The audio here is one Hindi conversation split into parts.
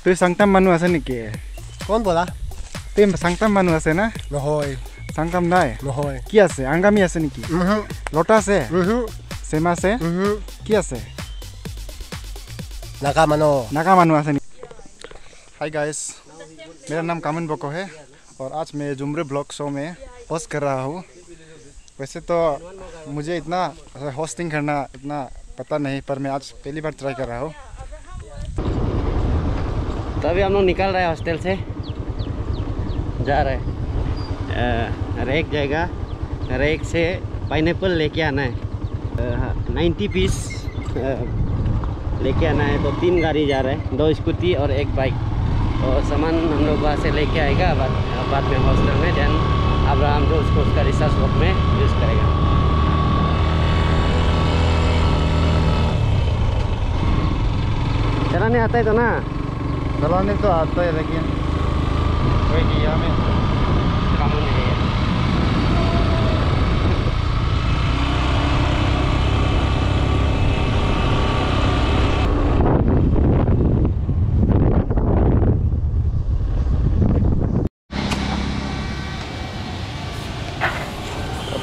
তুই সাংতাম মানুহ আছে নেকি? কোন বলা? তুই সাংতাম মানুহ আছে না? নহয়। সাংতাম নাই? নহয়। কি আছে? আংগামী আছে নেকি? লটা আছে? সেমা আছে? কি আছে? नागा मानो। नागा मानो आसे। हाय गाइस, मेरा नाम कामन बको है और आज मैं जुमरे ब्लॉग शो में होस्ट कर रहा हूँ। वैसे तो मुझे इतना होस्टिंग करना इतना पता नहीं, पर मैं आज पहली बार ट्राई कर रहा हूँ। तो अभी हम लोग निकल रहे हैं हॉस्टल से, जा रहे हैं रेक जाएगा। रेक से पाइनएप्पल लेके आना है, 90 पीस लेके आना है। तो 3 गाड़ी जा रहे हैं, 2 स्कूटी और 1 बाइक। और सामान हम लोग वहाँ से लेके आएगा बाद में हॉस्टल में। देन अब्राहम जो उसको उसका रिसर्च वर्क में यूज़ करेगा। चलाने आता है तो ना? चलाने तो आता है लेकिन कोई किया में काम नहीं है।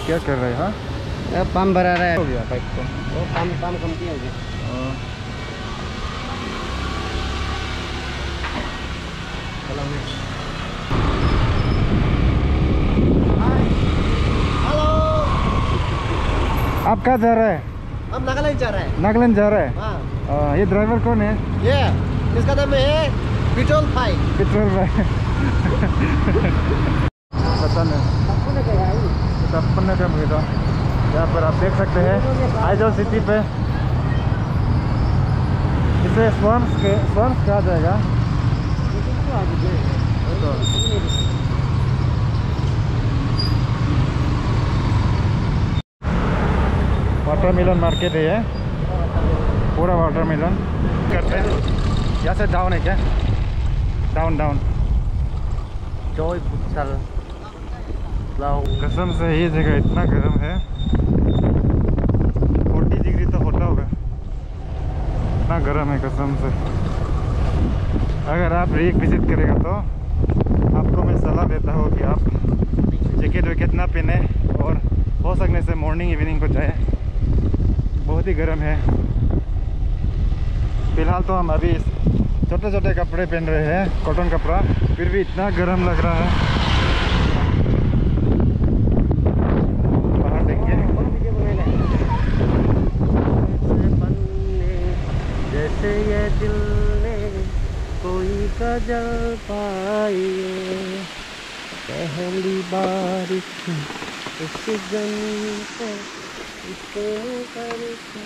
क्या कर रहे हैं? हाँ, पंप भरा रहा है। हो गया बाइक को। वो पंप कमती हो गया। आप कहाँ जा रहे हैं? हम नागालैंड जा रहे हैं। नागालैंड जा रहे हैं? हाँ। ये ड्राइवर कौन है? ये इसका नाम है पेट्रोल भाई। पेट्रोल भाई। पता नहीं अपन ने क्या भेजा। यहाँ पर आप देख सकते हैं आइजॉल सिटी पे इसे स्वाम्स कहा जाएगा। वाटरमेलन मार्केट है ये, पूरा वाटरमेलन करते हैं। यहाँ से डाउन है क्या? डाउन जोय पुछल कसम से ये जगह इतना गर्म है, 40 डिग्री तो होता होगा, इतना गर्म है कसम से। अगर आप रेक विजिट करेगा तो आपको मैं सलाह देता हूँ कि आप जैकेट वैकेट ना पहने और हो सकने से मॉर्निंग इवनिंग को जाए। बहुत ही गर्म है। फिलहाल तो हम अभी छोटे छोटे कपड़े पहन रहे हैं, कॉटन कपड़ा, फिर भी इतना गर्म लग रहा है। जैसे ये दिल ने कोई गजल पाई, पहली बारिश इस जमीन पे इसको करता।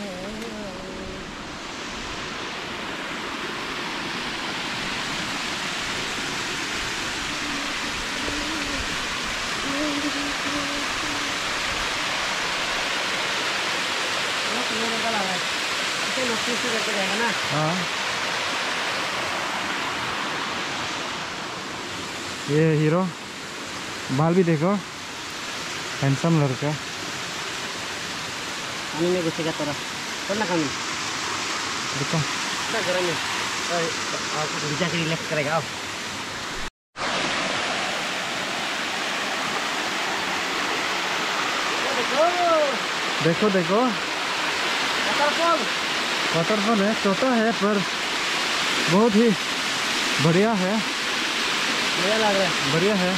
ना हाँ, ये हीरो बाल भी देखो, हैंडसम लड़का। पानी में घुसेगा तोरा तो ना कमी देखो क्या गर्म है। जाके रिलैक्स करेगा। आओ देखो देखो वाटरफॉल है, छोटा है पर बहुत ही बढ़िया है। बढ़िया लग रहा है, बढ़िया है।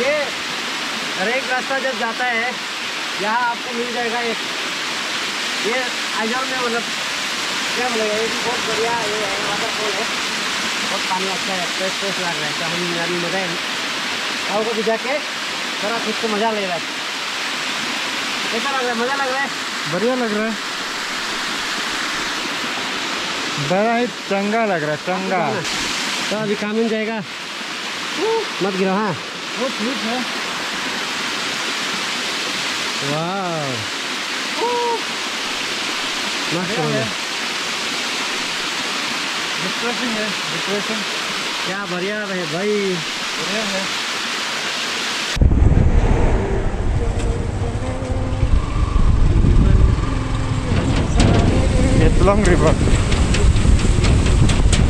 ये हर एक रास्ता जब जाता है यहाँ आपको मिल जाएगा एक, ये आइजॉल में मतलब क्या बोलेगा, ये भी बहुत बढ़िया ये है वाटरफॉल है। बहुत पानी अच्छा है, फ्रेश लग रहा है। तो हम यानी मजा है गाँव को भी जाके थोड़ा खुद को मज़ा ले रहा है। कैसा लग रहा है? मज़ा लग रहा है? बढ़िया लग रहा है, बड़ा ही चंगा लग रहा है, चंगा। तो अभी काम मिल जाएगा, मत गिरो। हाँ वो ठीक है। वाह मस्त है, डिस्ट्रेसिंग है, डिस्ट्रेसिंग। क्या बढ़िया है भाई, बढ़िया है। Long river.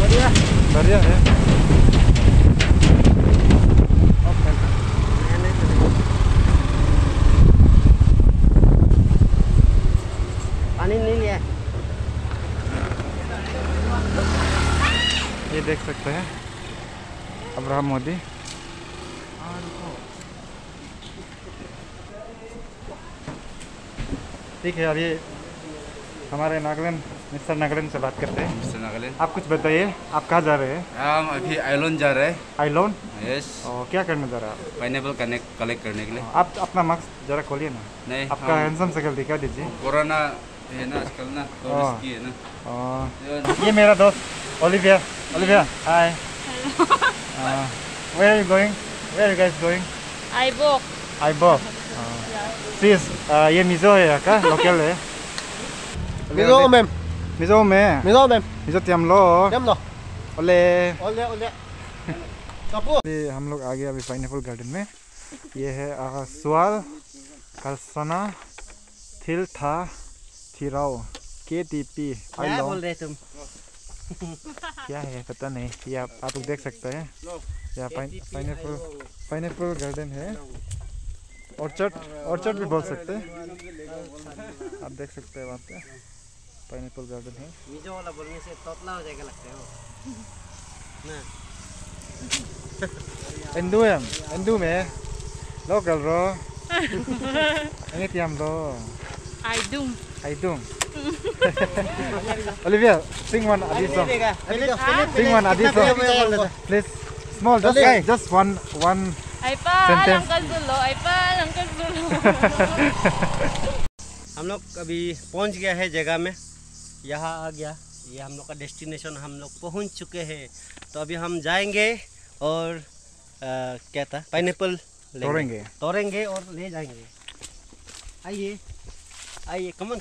बढ़िया बढ़िया है। पानी नहीं लिया है। ये देख सकते हैं अब्राहम मोदी। ठीक है यार, ये हमारे नागालैंड मिस्टर नागालैंड से बात करते हैं। मिस्टर नागालैंड, आप कुछ बताइए, आप कहाँ जा रहे हैं? हम अभी आइलैंड जा रहे हैं। आइलैंड? यस, और क्या करने जा रहे हैं आप? पाइनएप्पल कलेक्ट करने के लिए। आप अपना मास्क जरा खोलिए ना, नहीं, आपका हैंडसम शक्ल दिखा दीजिए। कोरोना है ना आजकल ना, तो रिस्की है ना। ये मेरा दोस्त Olivia. Olivia, hi. Where are you going? Where are you guys going? Aibok. Aibok. Please, ये मिजो है यहाँ का, लोकल है। Mizo mem. मिजो में। Mizo mem. मिजो तिम लो। Dem lo. ओले। Ole ole. Kapu. अभी हम लोग आ गए अभी पाइनएप्पल गार्डन में। ये है सुआल कल्सना थिल था थिराओ KTP क्या बोल रहे तुम? क्या है पता नहीं। ये आप लोग देख सकते हैं, यहाँ पाइनएप्पल गार्डन है। ऑर्चर्ड भी बोल सकते हैं। आप देख सकते हैं वहाँ पे पाइनएप्पल गार्डन है। मिजो वाला बोलने से तोतला हो जाएगा लगता है वो। ना Endu में local ro. Ini tiam lo. Aidung. Olivia, sing one Adi song. Sing one Adi song. Please. Small, just one sentence. हम लोग अभी पहुंच गया है जगह में, यहाँ आ गया। ये हम लोग का डेस्टिनेशन, हम लोग पहुंच चुके हैं। तो अभी हम जाएंगे और क्या था, पाइनएप्पल तोड़ेंगे और ले जाएंगे। आइए, कमन।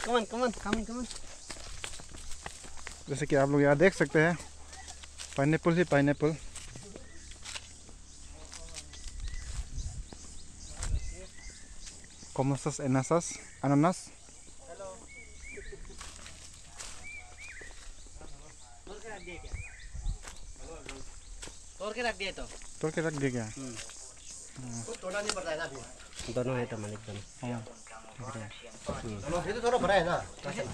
जैसे कि आप लोग यहाँ देख सकते हैं, पाइनएप्पल ही पाइनएप्पल। Comosas enasas, ananas. तोड़ के रख दिया तो। तोड़ के रख दिया क्या? तोड़ना नहीं पड़ता है ना अभी। दोनों है तो मालिक दोनों। ये तो थोड़ा बड़ा है ना।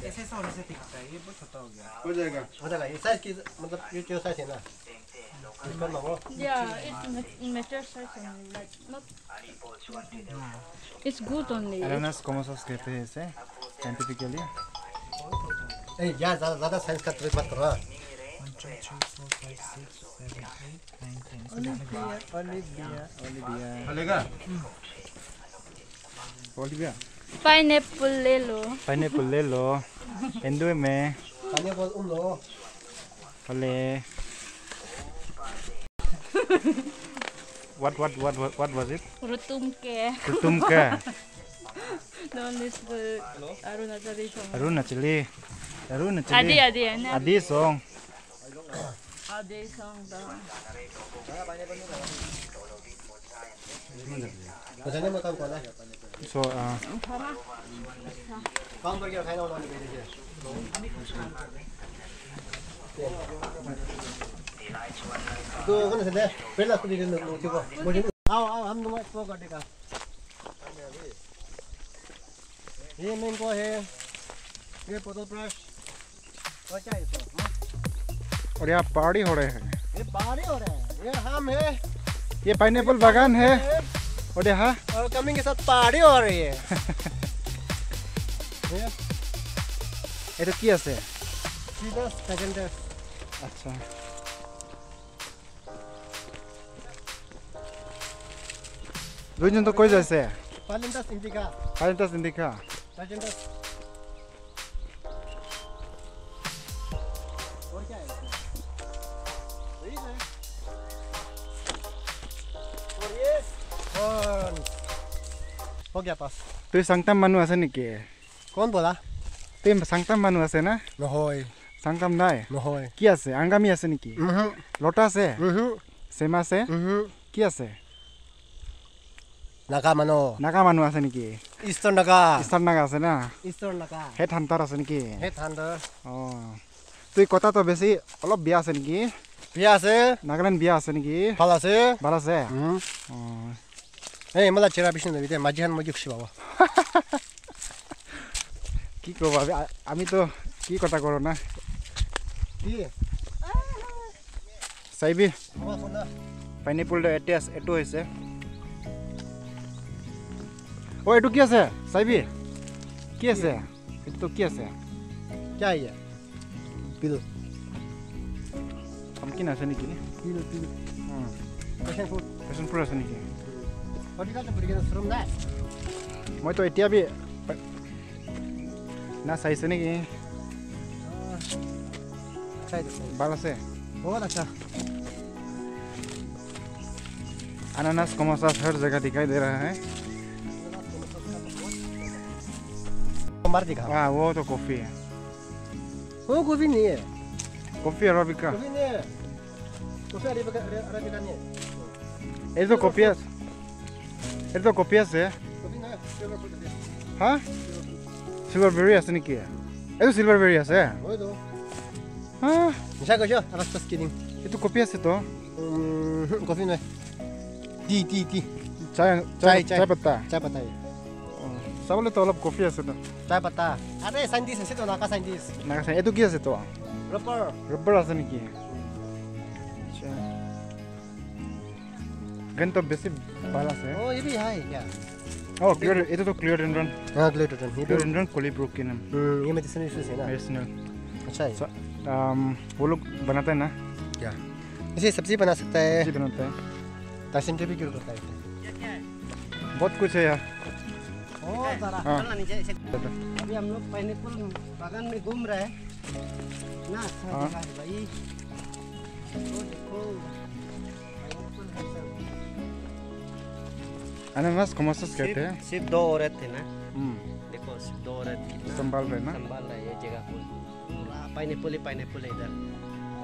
ऐसे होने से दिखता है, ये बहुत छोटा हो गया। हो जाएगा। ये साइज की मतलब ये जो साइज है ना। इसका मांगो। Yeah, it's mature size only, like not. It's good only. Ananas comosas कहते हैं इसे साइंटिफिकली। ए यार ज़्यादा साइंस का ट्रिक मत करो। 1 2 3 4 5 6 7 8 9 10 Olivia. Pineapple ले लो। Pineapple ले लो। Endu में pineapple low. Ole. What was it? Rutumke. Known as the Arunachari song. Arunachali. Adi. Adi song. Adi song daw. बजाने में काम करना है। So काम करके खाना उन्होंने भेज दिया। तो कौन से दे? पहला कुछ दिन लोग को मुझे आओ हम लोग इसको काटेगा। ये मेन को है, ये बोतल ब्रश और क्या है इसको? और यहाँ पार्टी हो रहे हैं। ये बाहर हो रहा है। ये हम है। ये पाइनएप्पल बागान है। और यहाँ और कमिंग के साथ पार्टी हो रही है। ये तो क्या से? सीधा सेकंड है। अच्छा। Runyon to coisa esse? Palintas indica. Palintas indica. Palintas. और क्या है? यही है। और ये हो गया पास। Tu sangtam manu ase niki? कौन बोला? Tu sangtam manu ase na? नहोय। Sangtam nai? नहोय। Ki ase? Angami ase niki? Lota ase? Sema ase? Ki ase? 나가마노. Naga manu ase niki? 이스터 나가. Istar naga ase na? 이스터 나가. Head hunter ase niki? Head Hunter. Oh. Tu kota to besi olop biya ase niki? বিয়া আছে নাগালেণ্ড বিয়া আছে নেকি ভাল আছে ভাল আছে এই মালা চেৰা বিষ্ণু দেবী মাঝিহান মই খুশি পাব কি ক'বা আমি তো কি কথা কৰোঁ না কি চাইবি হ'ব ফোন পাইনাপলটো এইটো হৈছে অ এইটো কি আছে চাইবি কি আছে এইটো কি আছে क्या है ये पिलो পামকিন আছে নেকি pillow pillow passion food passion fruit আছে নেকি और क्या तो बढ़िया श्रम दा মইতো এতিয়া না চাইছে নেকি अच्छा है ভাল আছে बहुत अच्छा अनानास कमोसास हर जगह दिखाई दे रहा है मार दिखा वाह वो तो कॉफी है वो कॉफी नहीं है कॉफी अरेबिका कॉफी नहीं है कॉफी अरेबिका नहीं है ये तो कॉफियास ये तो कॉफियास है कॉफी ना सिल्वर फूड है हाँ सिल्वरबेरी আছে নেকি এইটো सिल्वरबेरी আছে वो तो हाँ निशा को जो अबस बस किडिंग এইটো কফি আছে তো कॉफी नहीं टी চাই पत्ता चाय पत्ता है চাবলৈ তো অলপ কফি আছে তো चाय पत्ता अरे साइंटिस्ट है तो नाका साइंटिस्ट নাগাছে এইটো কি আছে তো रबर रबर আছে নেকি আচ্ছা গন তো বেছি ভাল আছে ओ ये भी है क्या ओ क्लियर ये तो क्लियर डेंड्रन हाँ ग्लूटेन ये क्लियर डेंड्रन कोलिब्रोकिन ये मेडिसिनल इश्यूज है ना मेडिसिनल अच्छा है वो लोग बनाते हैं ना क्या इसे सब्जी बना सकता है सब्जी बनाते हैं तासिन भी क्यों करता है बहुत कुछ है यार ओ जरा हाँ। चलना नीचे अभी हम लोग पाइनएप्पल बागान में घूम रहे हैं ना अच्छा हाँ। जगह है भाई ओ देखो पाइनएप्पल है सब अनानास कमोसास कहते हैं सिर्फ दो औरत थे ना देखो सिर्फ दो औरत कितना संभाल रहे ना संभाल रहे हैं ये जगह को पूरा पाइनएप्पल ही पाइनएप्पल है इधर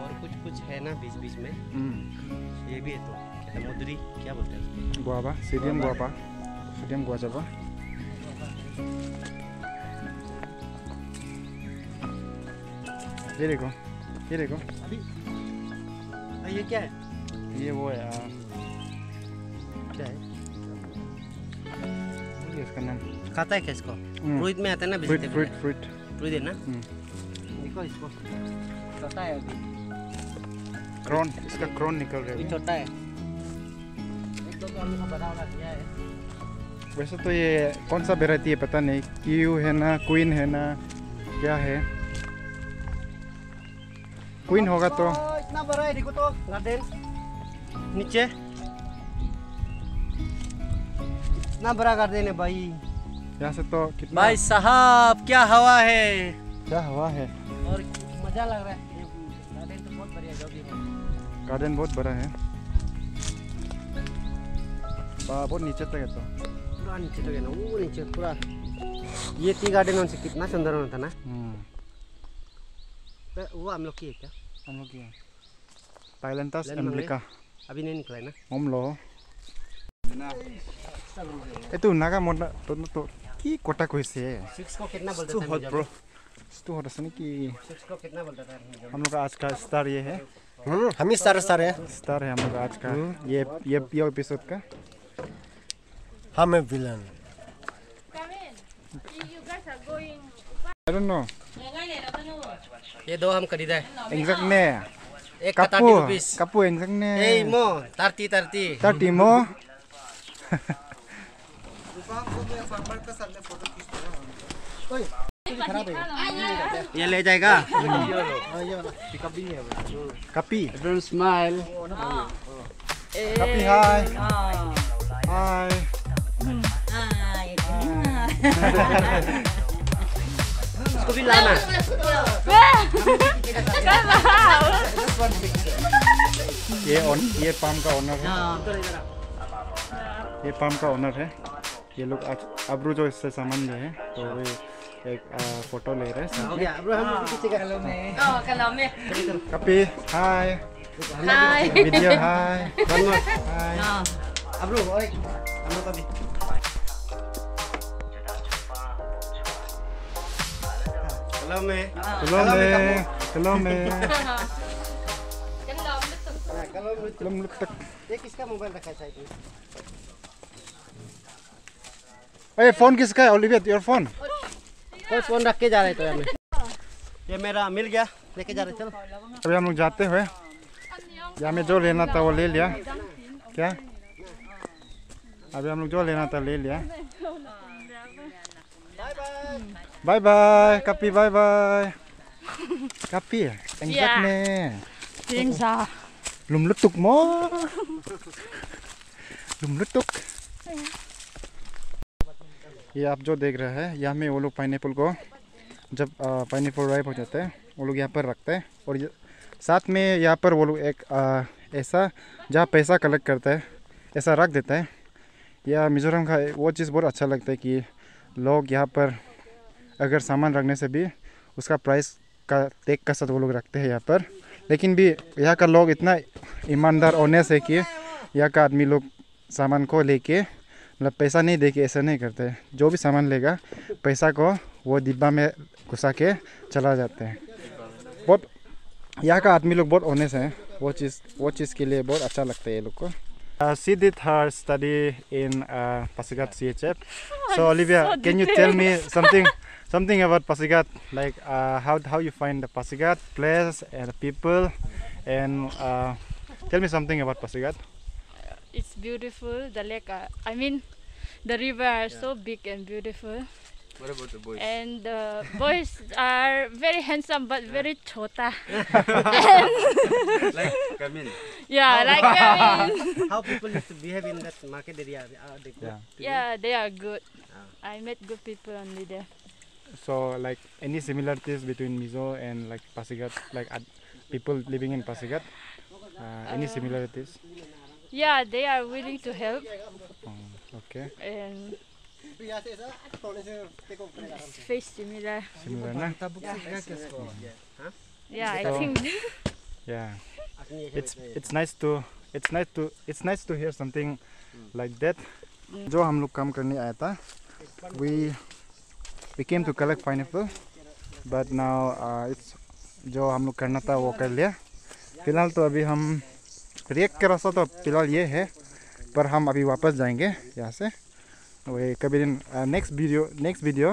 और कुछ कुछ है ना बीच बीच में ये भी है तो क्या मुद्री क्या बोलते हैं उसको गुआवा सीडियम गुआवा सीडियम गुआजावा ये देखो अभी ये क्या है ये वो है क्या है ये इसका नाम खाता है क्या इसको फ्रूट में आता है ना फ्रूट vegetable फ्रूट है। फ्रूट फ्रूट है ना देखो इसको छोटा है अभी क्रॉन इसका क्रॉन निकल रहा अभी है छोटा है एक दो तो हम लोग को बड़ा वाला दिया है वैसे तो ये कौन सा वेराइटी है पता नहीं क्यू है ना क्वीन है ना क्या है क्वीन होगा तो इतना बड़ा है देखो तो गार्डन नीचे इतना बड़ा गार्डन है भाई यहाँ से तो कितना भाई साहब क्या हवा है क्या हवा है और मजा लग रहा है ये गार्डन तो बहुत बढ़िया जो भी है गार्डन बहुत बड़ा है बहुत नीचे तक है तो पूरा नीचे तो गया ना वो नीचे पूरा ये टी गार्डन उनसे कितना सुंदर होता ना तो वो हम लोग की है क्या हम लोग ये Thailandas Land Emblica अभी नहीं निकला है ना Momlo itu naga mona to ki kota koise six को कितना बोलते too थे hot bro too hot asani ki six को कितना बोलता था हम लोग का आज का स्टार ये है हम ही स्टार है स्टार है हम लोग का आज का ये एपिसोड का हम है villain Come in. You guys are going. I don't know ये दो हम खरीदा है exact ne एक का 30 रुपीस kapu exact ne ए मो 30 tati mo ये ले जाएगा kapi don't smile kapi hi hi उसको भी लाना ये पाम का ओनर है ये पाम का ओनर है ये लोग आज अब्रू जो इससे सामान लिए हैं तो ये एक फोटो ले रहे हैं हो गया अब हम पीछे का Oh, kalau me. कपी हाय Hi. वीडियो हाय हाय अब लो ओए हम लोग का भी हेलो मैं हेलो मैं Kalau me. लुमलुतक। ये किसका मोबाइल रखा है साइड में? अरे फोन किसका है ओलिविया? Your phone? कोई फोन रख के जा रहे थे हमें। ये मेरा मिल गया, लेके जा रहे चलो। अभी हम लोग जाते हुए यहाँ में जो लेना था वो ले लिया। क्या? अभी हम लोग जो लेना था ले लिया। बाय बाय कपी, बाय बाय कपी। लुमलुतुक mo. लुमलुतुक। ये आप जो देख रहे हैं यहाँ में वो लोग पाइनएप्पल को जब पाइनएप्पल राइप हो जाता है वो लोग यहाँ पर रखते हैं और साथ में यहाँ पर वो लोग एक ऐसा जहाँ पैसा कलेक्ट करता है ऐसा रख देता है। या मिज़ोरम का वो चीज़ बहुत अच्छा लगता है कि लोग यहाँ पर अगर सामान रखने से भी उसका प्राइस का टैग का साथ वो लोग रखते हैं यहाँ पर। लेकिन भी यहाँ का लोग इतना ईमानदार ऑनेस्ट है कि यहाँ का आदमी लोग सामान को लेके मतलब पैसा नहीं दे के ऐसा नहीं करते। जो भी सामान लेगा पैसा को वो डिब्बा में घुसा के चला जाते हैं। बहुत यहाँ का आदमी लोग बहुत ऑनेस्ट हैं। वो चीज़ के लिए बहुत अच्छा लगता है ये लोग को। She did her study in Pasigat CHF. So Olivia, can you tell me something about Pasigat? Like how you find the Pasigat place and the people, and tell me something about Pasigat. It's beautiful. The lake, I mean, the river are so big and beautiful. What about the boys? And the boys are very handsome but very chota. Like Kamin. Yeah, like Kevin. How people used to behave in that market area? They good? Yeah, they are good. I met good people only there. So like any similarities between Mizo and like Pasigat, like people living in Pasigat, any similarities? Yeah, they are willing to help. Okay. And face similar. Similar na? Yeah, I think. Yeah. It's nice to hear something like that. जो हम लोग काम करने आया था, we came to collect pineapple, but now it's जो हम लोग करना था वो कर लिया। फिलहाल तो अभी हम रिएक्ट का रास्ता तो फिलहाल ये है, पर हम अभी वापस जाएंगे यहाँ से। वही कभी दिन नेक्स्ट वीडियो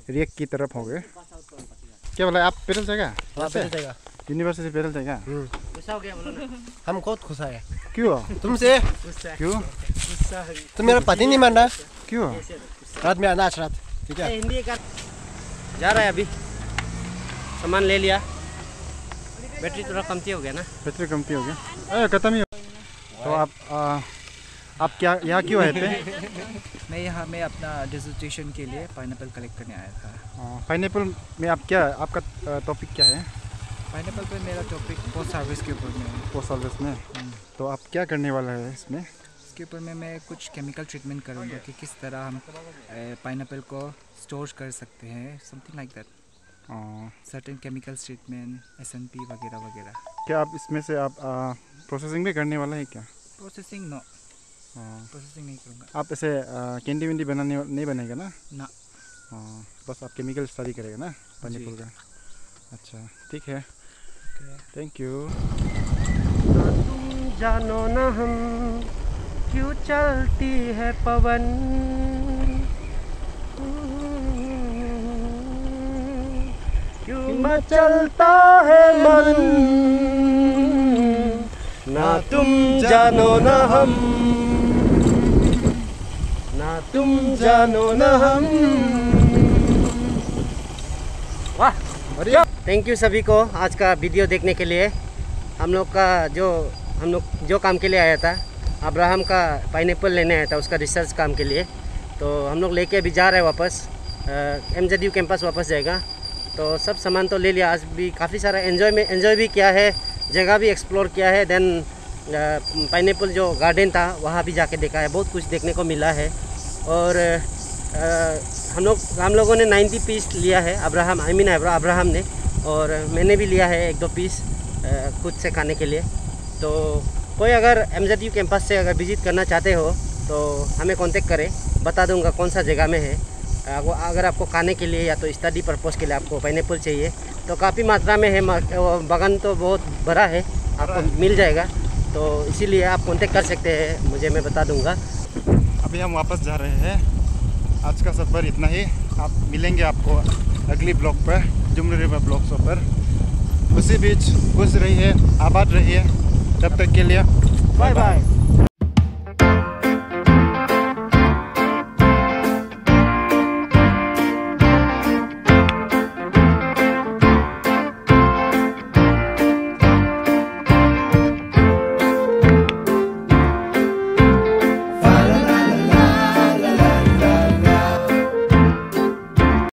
रिएक्ट की तरफ हो गए। क्या बोला आप? पैदल जाएगा? यूनिवर्सिटी पैदल जाएगा? गुस्सा हो गया बोलो ना। हम बहुत खुश है। क्यों? तुमसे? क्यों? तुम मेरा पति नहीं मान रहा? क्यों? रात में आना आज रात, ठीक है? हिंदी का जा रहा है अभी। सामान ले लिया। बैटरी थोड़ा कमती हो गया ना? बैटरी कमती हो गया? खत्म ही। तो आप क्या यहाँ क्यों आए थे? मैं यहाँ में अपना डिसर्टेशन के लिए पाइनएप्पल कलेक्ट करने आया था। पाइनएप्पल में आपका टॉपिक क्या है? पाइनएप्पल पे मेरा टॉपिक पोस्ट हार्वेस्ट के ऊपर में है। पोस्ट हार्वेस्ट में? तो आप क्या करने वाला है इसमें? इसके ऊपर में मैं कुछ केमिकल ट्रीटमेंट करूँगा कि किस तरह हम पाइनएप्पल को स्टोर कर सकते हैं, something like that. Certain chemical treatment, SMP वगैरह वगैरह। क्या आप इसमें से आप प्रोसेसिंग भी करने वाला है क्या? प्रोसेसिंग नो, प्रोसेसिंग नहीं करूँगा। आप ऐसे कैंडी वैंडी बनाने नहीं बनेगा ना? ना। बस आप केमिकल स्टडी करेगा ना पाइनएप्पल का? अच्छा ठीक है, थैंक यू। तुम जानो ना हम क्यों चलती है पवन, क्यों मचलता है मन, ना तुम जानो ना हम, ना तुम जानो ना हम। वाह, थैंक यू सभी को आज का वीडियो देखने के लिए। हम लोग जो काम के लिए आया था, अब्राहम का पाइनएप्पल लेने आया था उसका रिसर्च काम के लिए। तो हम लोग लेके अभी जा रहे हैं वापस, MZU कैंपस वापस जाएगा। तो सब सामान तो ले लिया। आज भी काफ़ी सारा एंजॉय भी किया है, जगह भी एक्सप्लोर किया है। देन पाइनएप्पल जो गार्डन था वहाँ भी जाके देखा है, बहुत कुछ देखने को मिला है। और हम लोगों ने 90 पीस लिया है, अब्राहम ने, और मैंने भी लिया है 1-2 पीस खुद से खाने के लिए। तो कोई अगर MZU कैंपस से अगर विज़िट करना चाहते हो तो हमें कांटेक्ट करें, बता दूंगा कौन सा जगह में है। अगर आपको खाने के लिए या तो स्टडी पर्पस के लिए आपको पाइनएप्पल चाहिए तो काफ़ी मात्रा में है, बागान तो बहुत बड़ा है, आपको मिल जाएगा। तो इसीलिए आप कांटेक्ट कर सकते हैं मुझे, मैं बता दूंगा। अभी हम वापस जा रहे हैं। आज का सफ़र इतना ही। आप मिलेंगे आपको अगली ब्लॉग पर, जुमरी रिवर ब्लॉग्स पर। उसी बीच खुश रहिए, आबाद रहिए। तब तक के लिए बाय बाय।